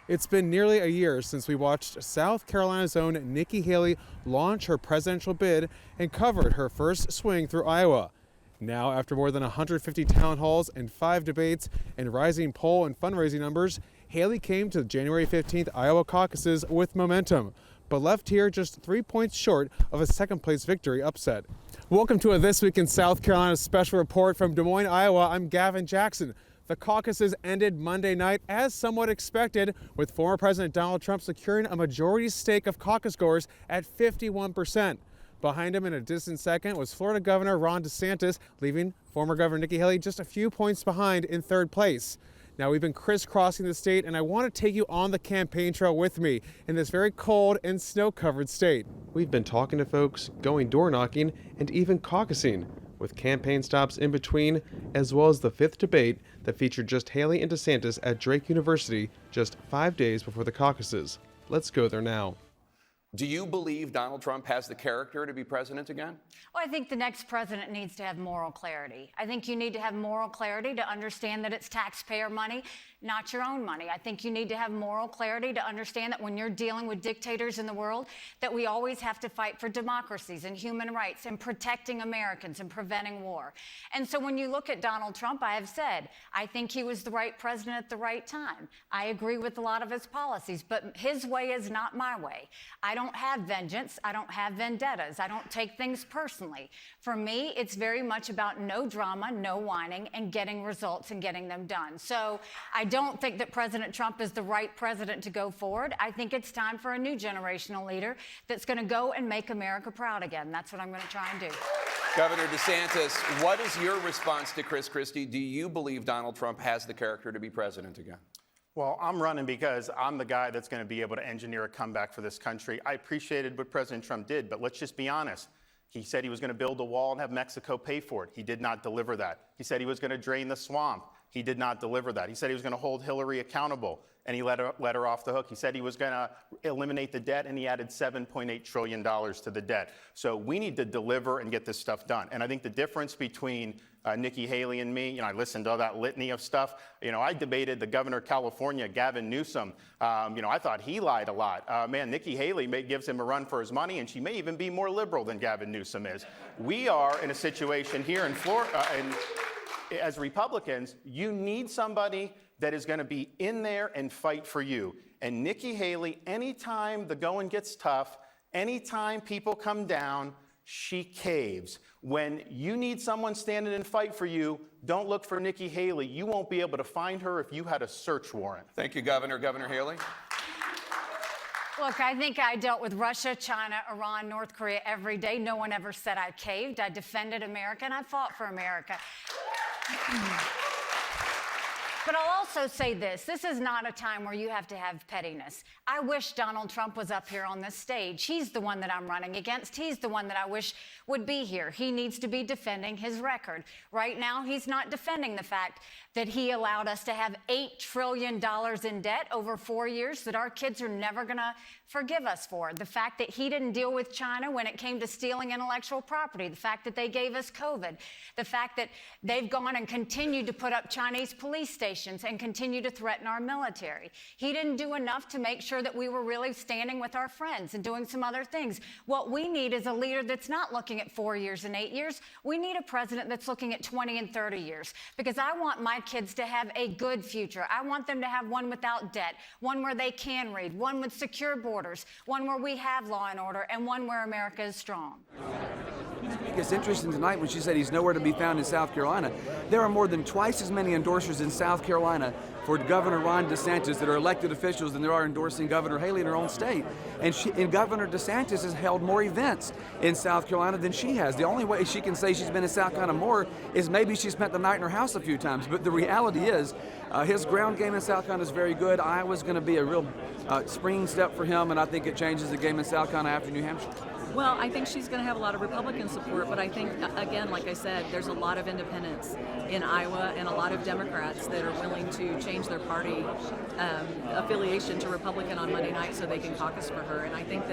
It's been nearly a year since we watched South Carolina's own Nikki Haley launch her presidential bid and covered her first swing through Iowa. Now, after more than 150 town halls and 5 debates and rising poll and fundraising numbers, Haley came to the January 15th Iowa caucuses with momentum, but left here just 3 points short of a second-place victory upset. Welcome to a This Week in South Carolina special report from Des Moines, Iowa. I'm Gavin Jackson. The caucuses ended Monday night as somewhat expected, with former President Donald Trump securing a majority stake of caucus goers at 51%. Behind him in a distant second was Florida Governor Ron DeSantis, leaving former Governor Nikki Haley just a few points behind in third place. Now, we've been crisscrossing the state, and I want to take you on the campaign trail with me in this very cold and snow-covered state. We've been talking to folks, going door knocking, and even caucusing, with campaign stops in between, as well as the 5th debate that featured just Haley and DeSantis at Drake University just 5 days before the caucuses. Let's go there now. Do you believe Donald Trump has the character to be president again? Well, I think the next president needs to have moral clarity. I think you need to have moral clarity to understand that it's taxpayer money, not your own money. I think you need to have moral clarity to understand that when you're dealing with dictators in the world, that we always have to fight for democracies and human rights and protecting Americans and preventing war. And so when you look at Donald Trump, I have said, I think he was the right president at the right time. I agree with a lot of his policies, but his way is not my way. I don't have vengeance. I don't have vendettas. I don't take things personally. For me, it's very much about no drama, no whining, and getting results and getting them done. So I don't think that President Trump is the right president to go forward. I think it's time for a new generational leader that's going to go and make America proud again. That's what I'm going to try and do. Governor DeSantis, what is your response to Chris Christie? Do you believe Donald Trump has the character to be president again? Well, I'm running because I'm the guy that's going to be able to engineer a comeback for this country. I appreciated what President Trump did, but let's just be honest. He said he was going to build a wall and have Mexico pay for it. He did not deliver that. He said he was going to drain the swamp. He did not deliver that. He said he was going to hold Hillary accountable, and he let her off the hook. He said he was going to eliminate the debt, and he added $7.8 trillion to the debt. So we need to deliver and get this stuff done. And I think the difference between Nikki Haley and me, I listened to all that litany of stuff. I debated the governor of California, Gavin Newsom. I thought he lied a lot. Nikki Haley gives him a run for his money, and she may even be more liberal than Gavin Newsom is. We are in a situation here in Florida, as Republicans, you need somebody that is going to be in there and fight for you. And Nikki Haley, anytime the going gets tough, anytime people come down, she caves. When you need someone standing and fight for you, don't look for Nikki Haley. You won't be able to find her if you had a search warrant. Thank you, Governor. Governor Haley? Look, I think I dealt with Russia, China, Iran, North Korea every day. No one ever said I caved. I defended America, and I fought for America. But I'll also say this. This is not a time where you have to have pettiness. I wish Donald Trump was up here on this stage. He's the one that I'm running against. He's the one that I wish would be here. He needs to be defending his record. Right now, he's not defending the fact that he allowed us to have $8 trillion in debt over 4 years that our kids are never going to forgive us for. The fact that he didn't deal with China when it came to stealing intellectual property. The fact that they gave us COVID. The fact that they've gone and continued to put up Chinese police stations and continue to threaten our military. He didn't do enough to make sure that we were really standing with our friends and doing some other things. What we need is a leader that's not looking at 4 years and 8 years. We need a president that's looking at 20 and 30 years, because I want my kids to have a good future. I want them to have one without debt, one where they can read, one with secure borders, one where we have law and order, and one where America is strong. It's interesting tonight when she said he's nowhere to be found in South Carolina. There are more than twice as many endorsers in South Carolina for Governor Ron DeSantis that are elected officials than there are endorsing Governor Haley in her own state. And Governor DeSantis has held more events in South Carolina than she has. The only way she can say she's been in South Carolina more is maybe she spent the night in her house a few times. But the reality is his ground game in South Carolina is very good. Iowa's going to be a real springing step for him, and I think it changes the game in South Carolina after New Hampshire. Well, I think she's going to have a lot of Republican support, but I think, again, like I said, there's a lot of independents in Iowa and a lot of Democrats that are willing to change their party affiliation to Republican on Monday night so they can caucus for her. And I think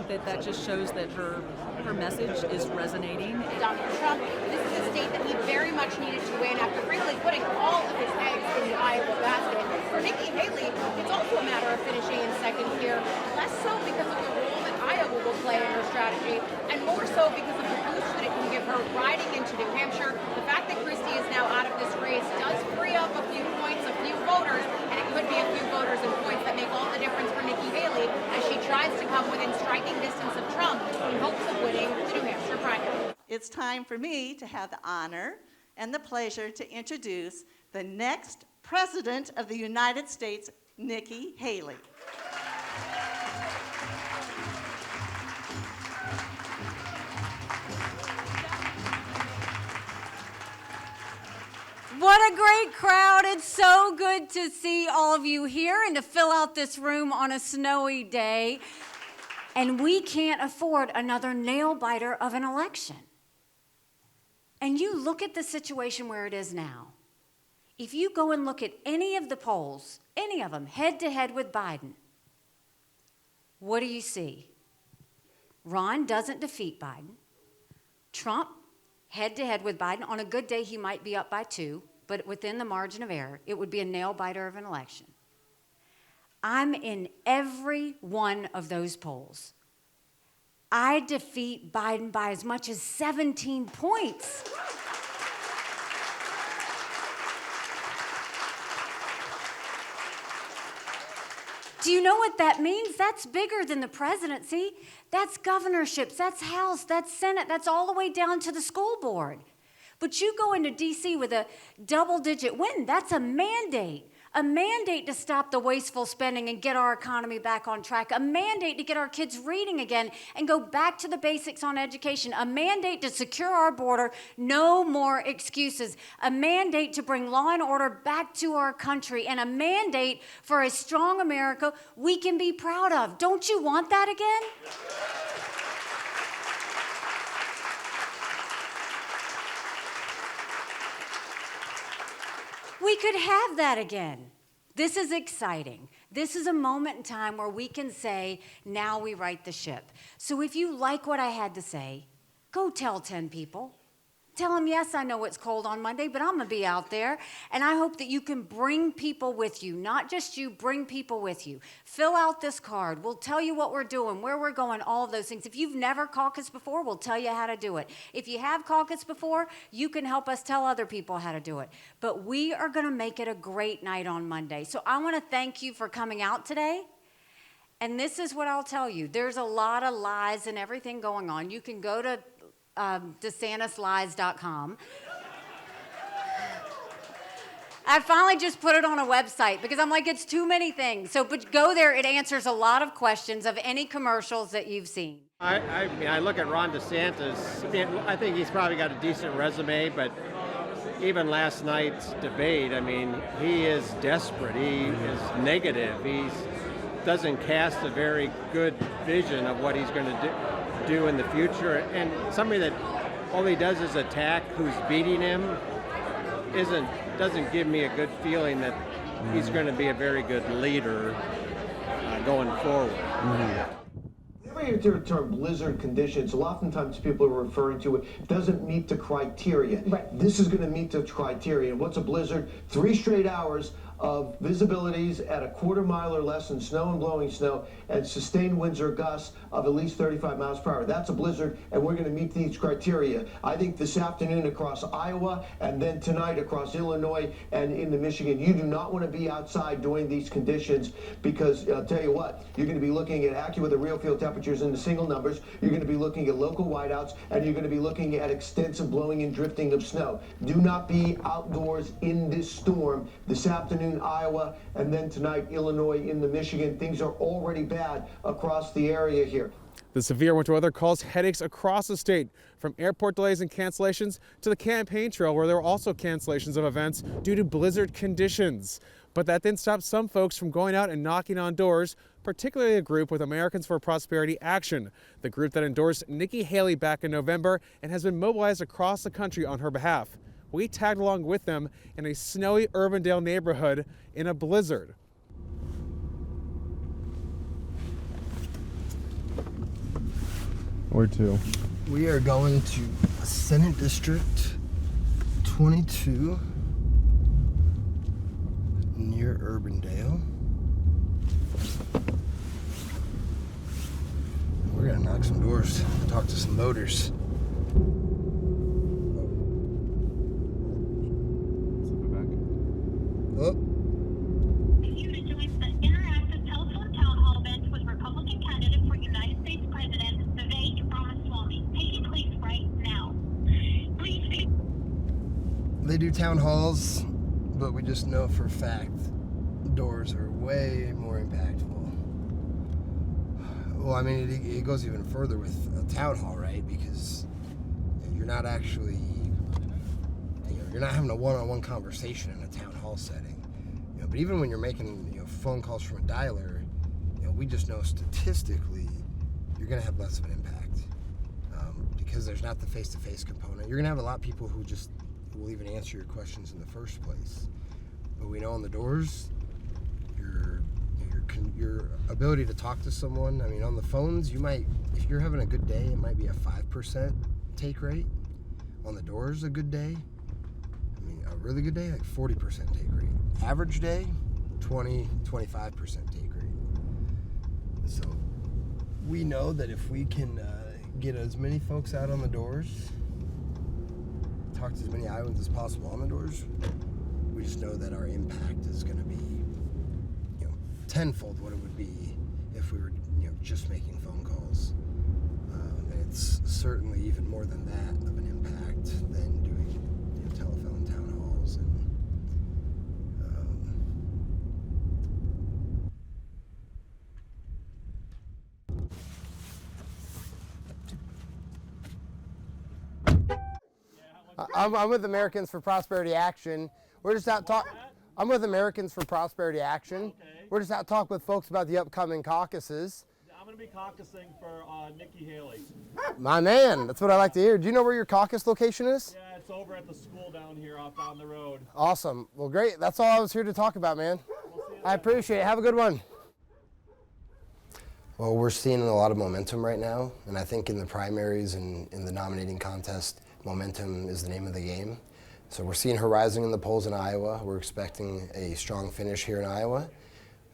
that just shows that her message is resonating. Donald Trump, this is a state that he very much needed to win after frankly putting all of his eggs in the Iowa basket. For Nikki Haley, it's also also a matter of finishing in second here, less so because of the role that Iowa will play in her strategy, and more so because of the boost that it can give her riding into New Hampshire. The fact that Christie is now out of this race does free up a few points, a few voters, and it could be a few voters and points that make all the difference for Nikki Haley as she tries to come within striking distance of Trump in hopes of winning the New Hampshire primary. It's time for me to have the honor and the pleasure to introduce the next President of the United States, Nikki Haley. What a great crowd. It's so good to see all of you here and to fill out this room on a snowy day. And we can't afford another nail biter of an election. And you look at the situation where it is now. If you go and look at any of the polls, any of them, head to head with Biden, what do you see? Ron doesn't defeat Biden. Trump, head to head with Biden. On a good day, he might be up by 2, but within the margin of error, it would be a nail biter of an election. I'm in every one of those polls. I defeat Biden by as much as 17 points. Do you know what that means? That's bigger than the presidency. That's governorships, that's House, that's Senate, that's all the way down to the school board. But you go into D.C. with a double-digit win, that's a mandate to stop the wasteful spending and get our economy back on track, a mandate to get our kids reading again and go back to the basics on education, a mandate to secure our border, no more excuses, a mandate to bring law and order back to our country, and a mandate for a strong America we can be proud of. Don't you want that again? We could have that again. This is exciting. This is a moment in time where we can say, now we right the ship. So if you like what I had to say, go tell 10 people. Tell them, yes, I know it's cold on Monday, but I'm going to be out there. And I hope that you can bring people with you, not just you, bring people with you. Fill out this card. We'll tell you what we're doing, where we're going, all of those things. If you've never caucused before, we'll tell you how to do it. If you have caucused before, you can help us tell other people how to do it. But we are going to make it a great night on Monday. So I want to thank you for coming out today. And this is what I'll tell you. There's a lot of lies and everything going on. You can go to DeSantisLies.com. I finally just put it on a website because I'm like, it's too many things. So, but go there. It answers a lot of questions of any commercials that you've seen. I mean, I look at Ron DeSantis. I mean, I think he's probably got a decent resume, but even last night's debate, I mean, he is desperate. He is negative. He doesn't cast a very good vision of what he's going to do in the future, and somebody that all he does is attack who's beating him doesn't give me a good feeling that he's going to be a very good leader going forward. Whenever you hear the term blizzard conditions, oftentimes people are referring to it doesn't meet the criteria. Right. This is going to meet the criteria. What's a blizzard? 3 straight hours of visibilities at a quarter mile or less in snow and blowing snow and sustained winds or gusts of at least 35 miles per hour. That's a blizzard, and we're going to meet these criteria. I think this afternoon across Iowa and then tonight across Illinois and into Michigan, you do not want to be outside during these conditions because I'll tell you what, you're going to be looking at AccuWeather real field temperatures in the single numbers, you're going to be looking at local whiteouts, and you're going to be looking at extensive blowing and drifting of snow. Do not be outdoors in this storm this afternoon. Iowa, and then tonight, Illinois into Michigan. Things are already bad across the area here. The severe winter weather caused headaches across the state, from airport delays and cancellations to the campaign trail, where there were also cancellations of events due to blizzard conditions. But that didn't stop some folks from going out and knocking on doors, particularly a group with Americans for Prosperity Action, the group that endorsed Nikki Haley back in November and has been mobilized across the country on her behalf. We tagged along with them in a snowy Urbandale neighborhood in a blizzard. Where to? We are going to Senate District 22 near Urbandale. knock some doors, talk to some voters. Oh. You to join the interactive telephone town hall event with Republican candidate for United States President Vivek Ramaswamy, taking place right now. Please be. They do town halls, but we just know for a fact doors are way more impactful. Well, I mean, it goes even further with a town hall, right? Because you're not actually, you're not having a one-on-one conversation in a town hall setting. But even when you're making phone calls from a dialer, we just know statistically you're going to have less of an impact because there's not the face-to-face component. You're going to have a lot of people who just will even answer your questions in the first place. But we know on the doors, your ability to talk to someone, I mean, on the phones, you might, if you're having a good day, it might be a 5% take rate. On the doors, a good day, I mean, a really good day, like 40% take rate. Average day, 20-25% take rate. So we know that if we can get as many folks out on the doors, talk to as many Iowans as possible on the doors, we just know that our impact is going to be tenfold what it would be if we were just making phone calls. And it's certainly even more than that of an impact than doing telephone town halls and I'm with Americans for Prosperity Action. We're just out talking. I'm with Americans for Prosperity Action. Okay. We're just out talking with folks about the upcoming caucuses. I'm going to be caucusing for Nikki Haley. My man, that's what I like to hear. Do you know where your caucus location is? Yeah, it's over at the school down here off down the road. Awesome. Well, great. That's all I was here to talk about, man. I appreciate it. Have a good one. Well, we're seeing a lot of momentum right now, and I think in the primaries and in the nominating contest, momentum is the name of the game. So we're seeing her rising in the polls in Iowa. We're expecting a strong finish here in Iowa.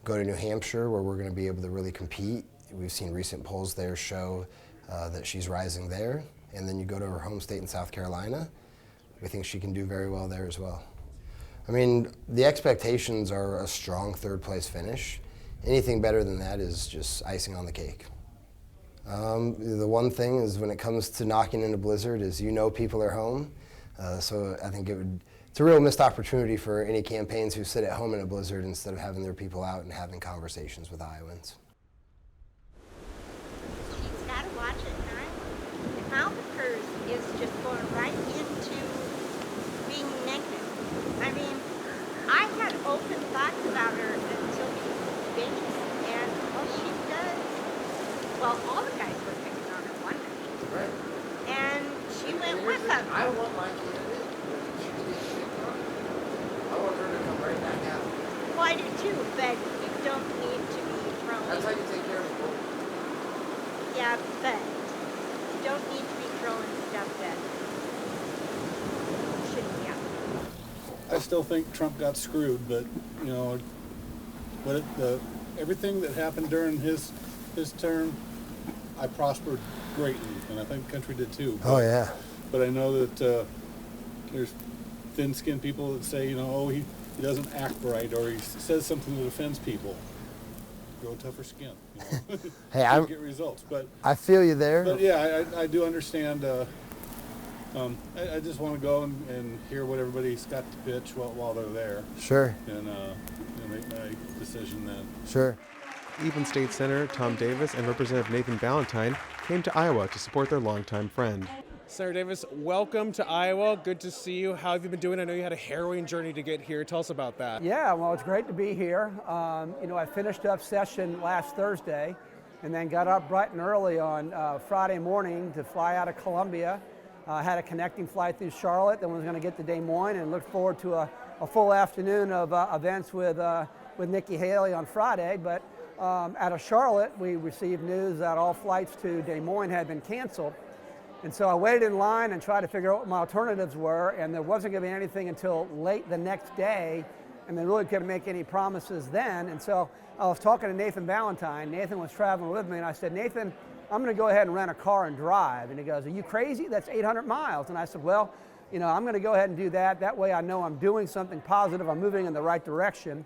Go to New Hampshire, where we're going to be able to really compete. We've seen recent polls there show that she's rising there. And then you go to her home state in South Carolina. We think she can do very well there as well. I mean, the expectations are a strong third place finish. Anything better than that is just icing on the cake. The one thing is when it comes to knocking in a blizzard is people are home. So I think it's a real missed opportunity for any campaigns who sit at home in a blizzard instead of having their people out and having conversations with Iowans. She's got to watch it, huh? The mouth of hers is just going right into being negative. I mean, I had open thoughts about her until she debates, and she does. Well, all the guys were picking on her one night. Right. And she went with them. I want my candidate. I want her to come right back out. Well, I do too, but you don't need to be thrown. That's how you take care of people. Yeah, but you don't need to be throwing stuff that shouldn't be out. I still think Trump got screwed, but everything that happened during his term, I prospered greatly, and I think the country did too. Oh yeah. But I know that there's thin-skinned people that say, he doesn't act right, or he says something that offends people. Grow tougher skin. Hey, I get results, but I feel you there. But yeah, I do understand. I just want to go and hear what everybody's got to pitch while they're there. Sure. And make my decision then. Sure. Even State Senator Tom Davis and Representative Nathan Ballantyne came to Iowa to support their longtime friend. Senator Davis, welcome to Iowa. Good to see you. How have you been doing? I know you had a harrowing journey to get here. Tell us about that. Yeah, well, it's great to be here. I finished up session last Thursday and then got up bright and early on Friday morning to fly out of Columbia. Had a connecting flight through Charlotte, then was going to get to Des Moines, and look forward to a full afternoon of events with Nikki Haley on Friday. But out of Charlotte, we received news that all flights to Des Moines had been canceled. And so I waited in line and tried to figure out what my alternatives were, and there wasn't going to be anything until late the next day, and they really couldn't make any promises then. And so I was talking to Nathan Ballantyne. Nathan was traveling with me, and I said, Nathan, I'm going to go ahead and rent a car and drive. And he goes, are you crazy? That's 800 miles. And I said, well, you know, I'm going to go ahead and do that. That way I know I'm doing something positive. I'm moving in the right direction.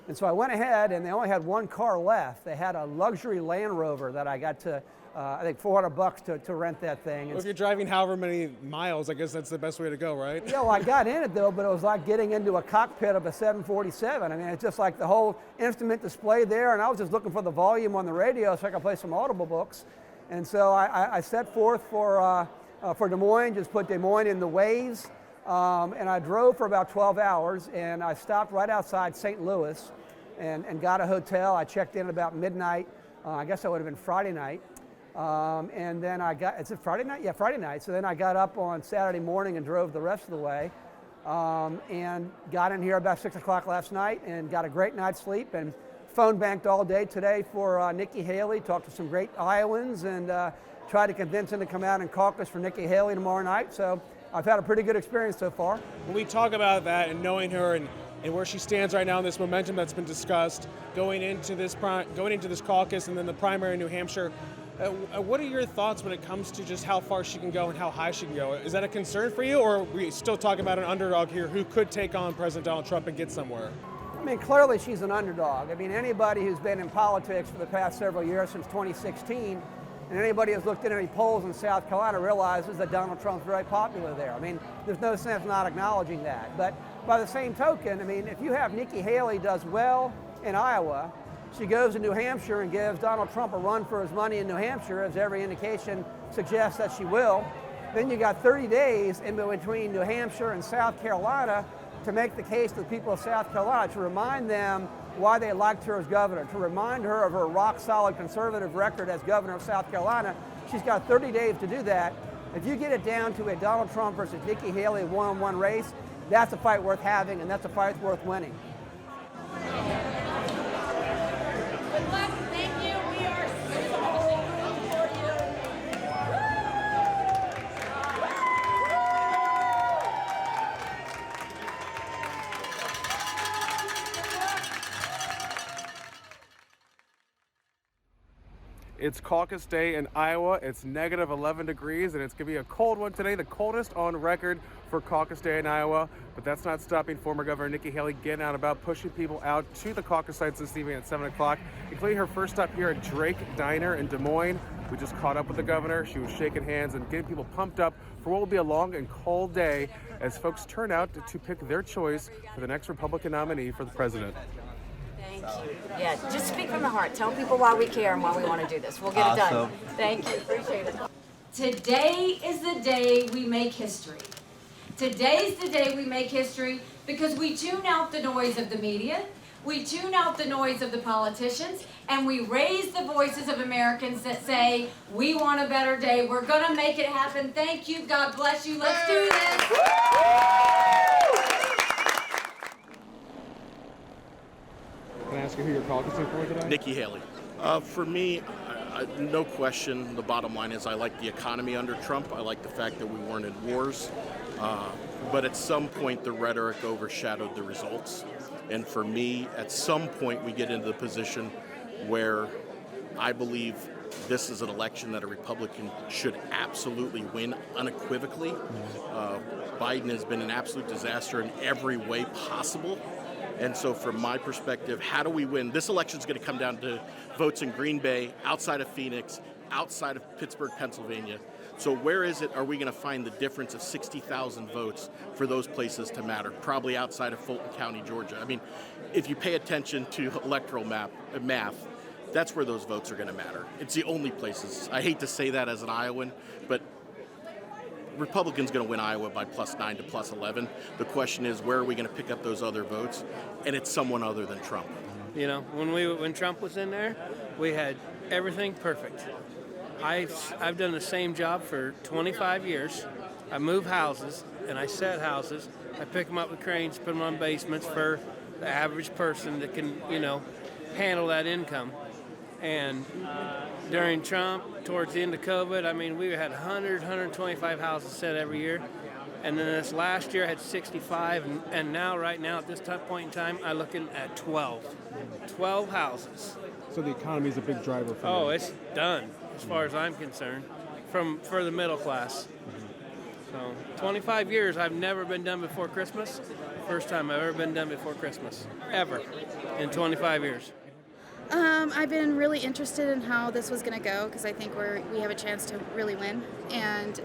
And so I went ahead, and they only had one car left. They had a luxury Land Rover that I got to, I think, $400 to rent that thing. Well, if you're driving however many miles, I guess that's the best way to go, right? Yeah, well, I got in it, though, but it was like getting into a cockpit of a 747. I mean, it's just like the whole instrument display there, and I was just looking for the volume on the radio so I could play some Audible books. And so I set forth for Des Moines, just put Des Moines in the Waze, and I drove for about 12 hours, and I stopped right outside St. Louis and got a hotel. I checked in at about midnight. I guess that would have been Friday night. And then is it Friday night? Yeah, Friday night. So then I got up on Saturday morning and drove the rest of the way, and got in here about 6 o'clock last night and got a great night's sleep, and phone banked all day today for Nikki Haley, talked to some great Iowans, and tried to convince them to come out and caucus for Nikki Haley tomorrow night. So I've had a pretty good experience so far. When we talk about that and knowing her and where she stands right now in this momentum that's been discussed, going into this caucus and then the primary in New Hampshire, what are your thoughts when it comes to just how far she can go and how high she can go? Is that a concern for you, or are we still talking about an underdog here who could take on President Donald Trump and get somewhere? I mean, clearly she's an underdog. I mean, anybody who's been in politics for the past several years, since 2016, and anybody who's looked at any polls in South Carolina realizes that Donald Trump's very popular there. I mean, there's no sense not acknowledging that. But by the same token, I mean, if you have Nikki Haley does well in Iowa, she goes to New Hampshire and gives Donald Trump a run for his money in New Hampshire, as every indication suggests that she will, then you got 30 days in between New Hampshire and South Carolina to make the case to the people of South Carolina, to remind them why they liked her as governor, to remind her of her rock-solid conservative record as governor of South Carolina. She's got 30 days to do that. If you get it down to a Donald Trump versus Nikki Haley one-on-one race, that's a fight worth having, and that's a fight worth winning. Good luck. Thank you. We are so rooting for you. It's caucus day in Iowa. It's negative 11 degrees, and it's going to be a cold one today, the coldest on record for caucus day in Iowa. But that's not stopping former Governor Nikki Haley getting out about pushing people out to the caucus sites this evening at 7 o'clock, including her first stop here at Drake Diner in Des Moines. We just caught up with the governor. She was shaking hands and getting people pumped up for what will be a long and cold day as folks turn out to pick their choice for the next Republican nominee for the president. Thank you. Yeah, just speak from the heart. Tell people why we care and why we want to do this. We'll get it done. Thank you. Appreciate it. Today is the day we make history. Today's the day we make history because we tune out the noise of the media, we tune out the noise of the politicians, and we raise the voices of Americans that say, we want a better day. We're going to make it happen. Thank you. God bless you. Let's do this. Can I ask you who you're caucusing for today? Nikki Haley. For me, no question, the bottom line is I like the economy under Trump. I like the fact that we weren't in wars. But at some point, the rhetoric overshadowed the results. And for me, at some point, we get into the position where I believe this is an election that a Republican should absolutely win unequivocally. Biden has been an absolute disaster in every way possible. And so from my perspective, how do we win? This election is going to come down to votes in Green Bay, outside of Phoenix, outside of Pittsburgh, Pennsylvania. So where is it, are we going to find the difference of 60,000 votes for those places to matter? Probably outside of Fulton County, Georgia. I mean, if you pay attention to electoral math, that's where those votes are going to matter. It's the only places. I hate to say that as an Iowan, but Republicans going to win Iowa by +9 to +11. The question is, where are we going to pick up those other votes? And it's someone other than Trump. You know, when Trump was in there, we had everything perfect. I've done the same job for 25 years. I move houses and I set houses. I pick them up with cranes, put them on basements for the average person that can, you know, handle that income. And during Trump, towards the end of COVID, I mean, we had 100, 125 houses set every year. And then this last year I had 65, and now, right now, at this point in time, I'm looking at 12. 12 houses. So the economy is a big driver for Oh, you. it's done as far as I'm concerned, for the middle class. So 25 years, I've never been done before Christmas. First time I've ever been done before Christmas, ever, in 25 years. I've been really interested in how this was going to go because I think we have a chance to really win. And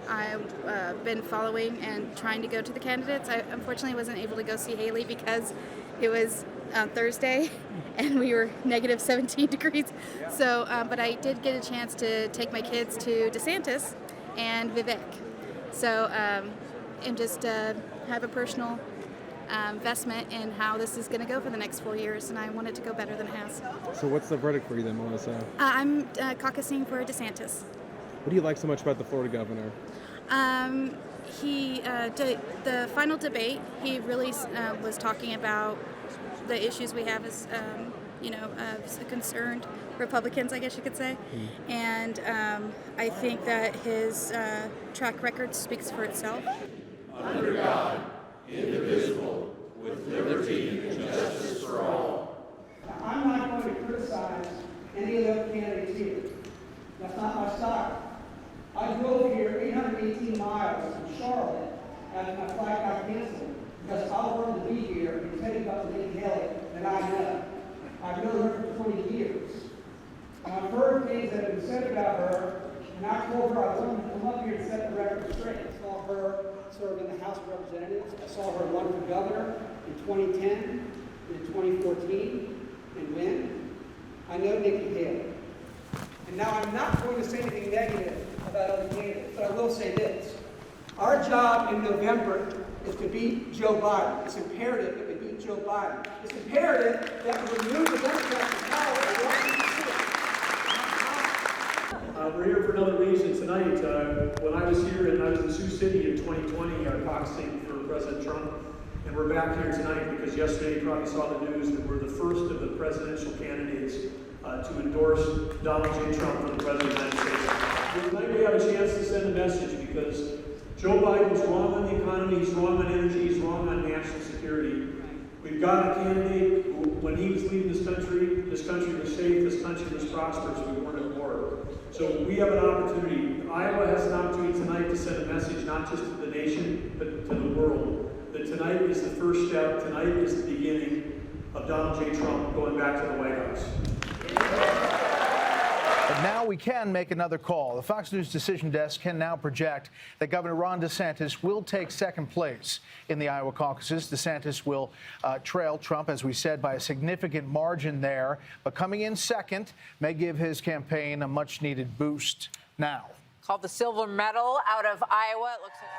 I've been following and trying to go to the candidates. I unfortunately wasn't able to go see Haley because it was Thursday and we were negative 17 degrees. So, but I did get a chance to take my kids to DeSantis and Vivek. So, and just have a personal investment in how this is going to go for the next 4 years, and I want it to go better than it has. So what's the verdict for you then, Melissa? I'm caucusing for DeSantis. What do you like so much about the Florida governor? The final debate, he really was talking about the issues we have as, concerned Republicans, I guess you could say. And I think that his track record speaks for itself. Under God, indivisible, with liberty and justice for all. I'm not going to criticize any of the other candidates here. That's not my style. I drove here 818 miles from Charlotte after my flight got canceled because I wanted to be here and tell you about Nikki Haley that I know. I've known her for 20 years. And I've heard things that have been said about her, and I told her I wanted to come up here and set the record straight. I saw her serve in the House of Representatives. I saw her run for governor in 2010, in 2014, and win. I know Nikki Haley. And now I'm not going to say anything negative about other candidates, but I will say this. Our job in November is to beat Joe Biden. It's imperative that we beat Joe Biden. It's imperative that we remove the Democrats from power in Washington State. We're here for another reason tonight. When I was here and I was in Sioux City in 2020, caucusing for President Trump, and we're back here tonight because yesterday you probably saw the news that we're the first of the presidential candidates to endorse Donald J. Trump for the President of the United States. Tonight we have a chance to send a message because Joe Biden's wrong on the economy, he's wrong on energy, he's wrong on national security. We've got a candidate who, when he was leading this country was safe, this country was prosperous, we weren't at war. So we have an opportunity. Iowa has an opportunity tonight to send a message not just to the nation, but to the world. That tonight is the first step, tonight is the beginning of Donald J. Trump going back to the White House. But now we can make another call. The Fox News Decision Desk can now project that Governor Ron DeSantis will take second place in the Iowa caucuses. DeSantis will trail Trump, as we said, by a significant margin there. But coming in second may give his campaign a much-needed boost now. Called the silver medal out of Iowa. It looks like...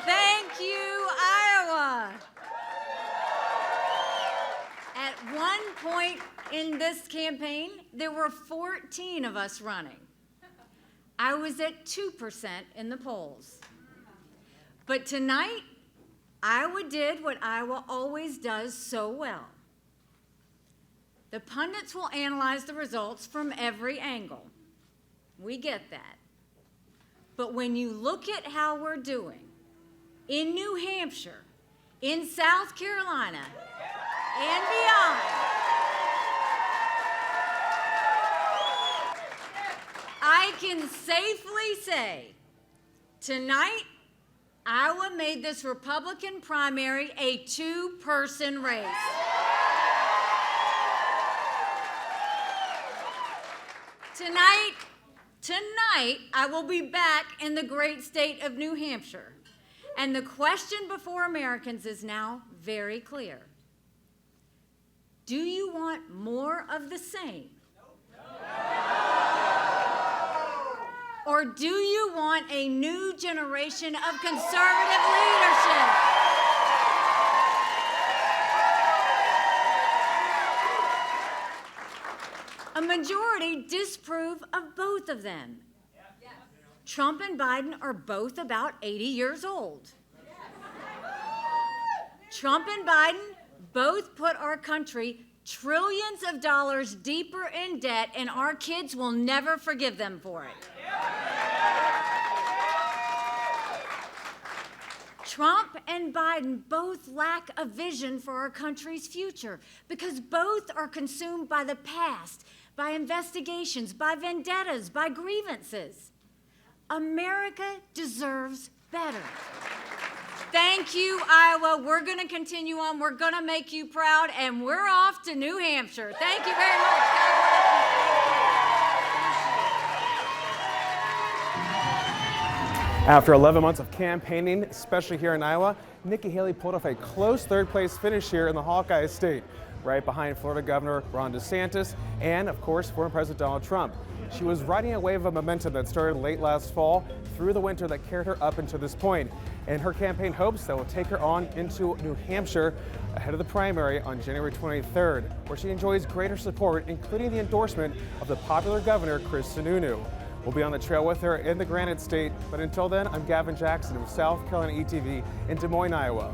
Thank you, Iowa. At one point in this campaign, there were 14 of us running. I was at 2% in the polls. But tonight, Iowa did what Iowa always does so well. The pundits will analyze the results from every angle. We get that. But when you look at how we're doing in New Hampshire, in South Carolina, and beyond, I can safely say tonight, Iowa made this Republican primary a two-person race. Tonight, I will be back in the great state of New Hampshire. And the question before Americans is now very clear. Do you want more of the same? Or do you want a new generation of conservative leadership? A majority disapprove of both of them. Trump and Biden are both about 80 years old. Trump and Biden both put our country trillions of dollars deeper in debt, and our kids will never forgive them for it. Trump and Biden both lack a vision for our country's future because both are consumed by the past, by investigations, by vendettas, by grievances. America deserves better. Thank you, Iowa. We're going to continue on. We're going to make you proud, and we're off to New Hampshire. Thank you very much. After 11 months of campaigning, especially here in Iowa, Nikki Haley pulled off a close third-place finish here in the Hawkeye State, right behind Florida Governor Ron DeSantis and, of course, former President Donald Trump. She was riding a wave of momentum that started late last fall through the winter that carried her up until this point. And her campaign hopes that will take her on into New Hampshire ahead of the primary on January 23rd, where she enjoys greater support, including the endorsement of the popular Governor Chris Sununu. We'll be on the trail with her in the Granite State, but until then, I'm Gavin Jackson of South Carolina ETV in Des Moines, Iowa.